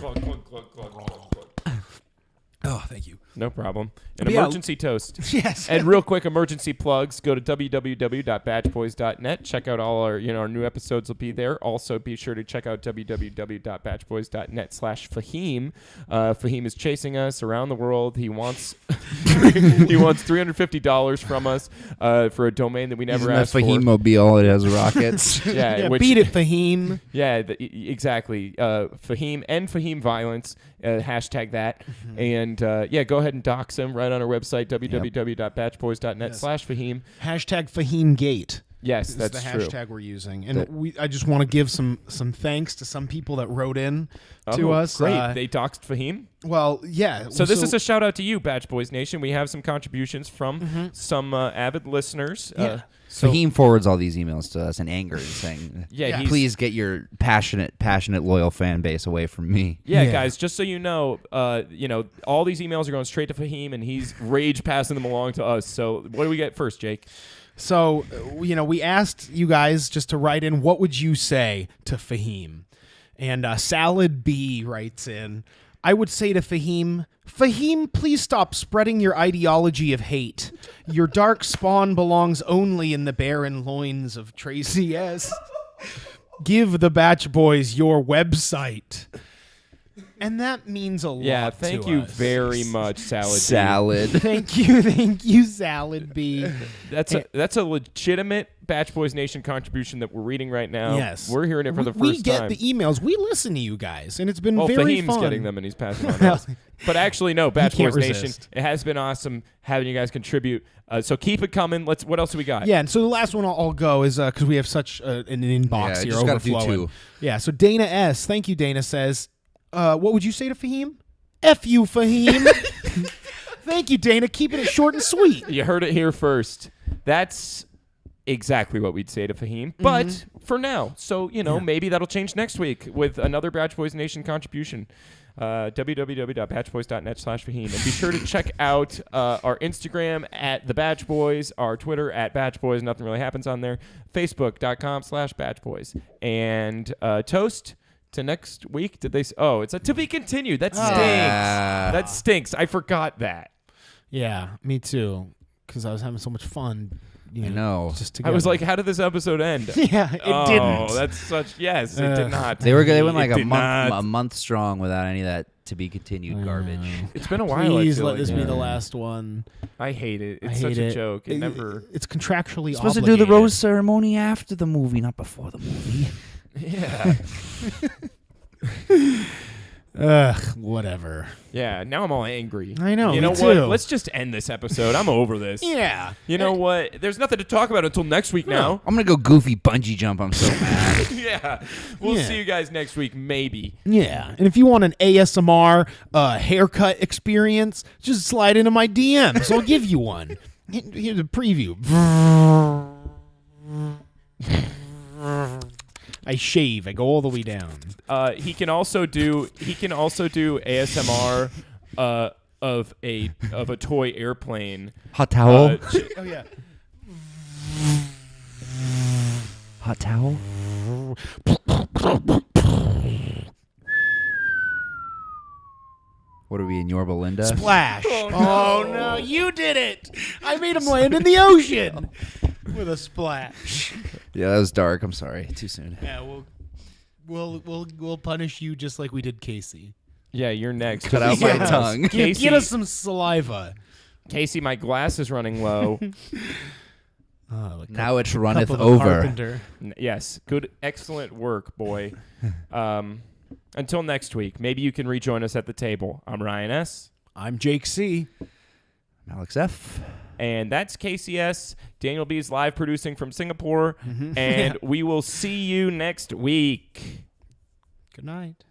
[SPEAKER 2] Oh, thank you.
[SPEAKER 1] No problem. An
[SPEAKER 2] But yeah,
[SPEAKER 1] emergency toast.
[SPEAKER 2] Yes.
[SPEAKER 1] And real quick, emergency plugs. Go to www.batchboys.net. Check out all our new episodes will be there. Also, be sure to check out www.batchboys.net/Fahim. Fahim is chasing us around the world. He wants he wants $350 from us for a domain that we never asked for.
[SPEAKER 3] Fahim mobile. It has rockets.
[SPEAKER 1] Yeah, which,
[SPEAKER 2] beat it, Fahim.
[SPEAKER 1] Yeah, exactly. Fahim and Fahim violence. Hashtag that. And go ahead and dox him right on our website, www.batchboys.net/Fahim.
[SPEAKER 2] Hashtag Fahim Gate.
[SPEAKER 1] Yes,
[SPEAKER 2] Is
[SPEAKER 1] that's
[SPEAKER 2] the
[SPEAKER 1] true.
[SPEAKER 2] hashtag we're using, and I just want to give some thanks to some people that wrote in to
[SPEAKER 1] Oh,
[SPEAKER 2] us.
[SPEAKER 1] Great. They doxed Fahim.
[SPEAKER 2] Well, yeah.
[SPEAKER 1] So this is a shout out to you, Batch Boys Nation. We have some contributions from some avid listeners.
[SPEAKER 2] Yeah.
[SPEAKER 3] Fahim forwards all these emails to us in anger and saying,
[SPEAKER 1] Yeah,
[SPEAKER 3] please get your passionate, loyal fan base away from me.
[SPEAKER 1] Yeah,
[SPEAKER 2] Yeah.
[SPEAKER 1] guys, just so you know, all these emails are going straight to Fahim, and he's rage passing them along to us. So what do we get first, Jake?
[SPEAKER 2] So, we asked you guys just to write in, what would you say to Fahim? And Salad B writes in, I would say to Fahim, please stop spreading your ideology of hate. Your dark spawn belongs only in the barren loins of Tracy S. Give the Batch Boys your website. And that means a lot.
[SPEAKER 1] Yeah, thank
[SPEAKER 2] to
[SPEAKER 1] you
[SPEAKER 2] us.
[SPEAKER 1] very much, Salad. B.
[SPEAKER 3] Salad.
[SPEAKER 2] Thank you, Salad B.
[SPEAKER 1] That's a legitimate Batch Boys Nation contribution that we're reading right now.
[SPEAKER 2] Yes,
[SPEAKER 1] we're hearing it for the first
[SPEAKER 2] We get
[SPEAKER 1] time.
[SPEAKER 2] the emails. We listen to you guys, and it's been
[SPEAKER 1] Oh,
[SPEAKER 2] very
[SPEAKER 1] Fahim's
[SPEAKER 2] fun.
[SPEAKER 1] getting them, and he's passing them on to us. But actually, no, Batch
[SPEAKER 2] can't
[SPEAKER 1] Boys Nation.
[SPEAKER 2] resist.
[SPEAKER 1] It has been awesome having you guys contribute. So keep it coming. What else do we got?
[SPEAKER 2] Yeah, and so the last one I'll go is because we have such an inbox
[SPEAKER 3] Yeah,
[SPEAKER 2] here
[SPEAKER 3] just gotta do
[SPEAKER 2] overflowing.
[SPEAKER 3] two.
[SPEAKER 2] Yeah, so Dana S. Thank you, Dana says. What would you say to Fahim? F you, Fahim. Thank you, Dana. Keeping it short and sweet.
[SPEAKER 1] You heard it here first. That's exactly what we'd say to Fahim. But for now, so maybe that'll change next week with another Batch Boys Nation contribution. www.batchboys.net/Fahim. And be sure to check out our Instagram at the Batch Boys, our Twitter at Batch Boys. Nothing really happens on there. Facebook.com/Batch Boys. And toast to next week. Did they? It's a to be continued. That stinks. That stinks. I forgot that.
[SPEAKER 2] Yeah, me too. Because I was having so much fun.
[SPEAKER 3] I know.
[SPEAKER 2] Just
[SPEAKER 1] I
[SPEAKER 2] together.
[SPEAKER 1] was like, how did this episode end?
[SPEAKER 2] yeah, it didn't.
[SPEAKER 1] Oh, that's such. Yes, it did not.
[SPEAKER 3] They went like
[SPEAKER 1] It
[SPEAKER 3] a
[SPEAKER 1] did not.
[SPEAKER 3] month strong without any of that to be continued garbage.
[SPEAKER 1] It's been a while.
[SPEAKER 2] Please
[SPEAKER 1] I feel
[SPEAKER 2] let
[SPEAKER 1] like.
[SPEAKER 2] this be
[SPEAKER 1] Yeah.
[SPEAKER 2] the last one.
[SPEAKER 1] I hate it. It's
[SPEAKER 2] I hate
[SPEAKER 1] such a
[SPEAKER 2] it.
[SPEAKER 1] joke. It never.
[SPEAKER 2] It's contractually
[SPEAKER 3] Supposed to do
[SPEAKER 2] obligated.
[SPEAKER 3] the rose ceremony after the movie, not before the movie.
[SPEAKER 1] Yeah.
[SPEAKER 2] Ugh, whatever.
[SPEAKER 1] Yeah. Now I'm all angry.
[SPEAKER 2] I know,
[SPEAKER 1] You
[SPEAKER 2] me
[SPEAKER 1] know what?
[SPEAKER 2] too.
[SPEAKER 1] Let's just end this episode. I'm over this.
[SPEAKER 2] Yeah.
[SPEAKER 1] You know what? There's nothing to talk about until next week now.
[SPEAKER 3] I'm gonna go goofy bungee jump. I'm so mad.
[SPEAKER 1] Yeah. We'll
[SPEAKER 2] Yeah.
[SPEAKER 1] see you guys next week, maybe.
[SPEAKER 2] Yeah. And if you want an ASMR haircut experience, just slide into my DMs. I'll give you one. Here's a preview. I shave. I go all the way down.
[SPEAKER 1] He can also do ASMR of a toy airplane.
[SPEAKER 3] Hot towel.
[SPEAKER 2] Oh yeah.
[SPEAKER 3] Hot towel. What are we in Yorba Linda?
[SPEAKER 2] Splash. Oh no, you did it. I made him land in the ocean with a splash.
[SPEAKER 3] Yeah, that was dark. I'm sorry. Too soon.
[SPEAKER 2] Yeah, we'll punish you just like we did Casey.
[SPEAKER 1] Yeah, you're next.
[SPEAKER 3] Cut out my tongue.
[SPEAKER 1] Casey,
[SPEAKER 2] Get us some saliva.
[SPEAKER 1] Casey, my glass is running low.
[SPEAKER 3] Now it
[SPEAKER 2] Cup
[SPEAKER 3] runneth
[SPEAKER 2] of a
[SPEAKER 3] over.
[SPEAKER 2] carpenter.
[SPEAKER 1] Yes, good, excellent work, boy. Until next week, maybe you can rejoin us at the table. I'm Ryan S.
[SPEAKER 2] I'm Jake C.
[SPEAKER 3] I'm Alex F.
[SPEAKER 1] And that's KCS. Daniel B is live producing from Singapore.
[SPEAKER 2] Mm-hmm.
[SPEAKER 1] And we will see you next week.
[SPEAKER 2] Good night.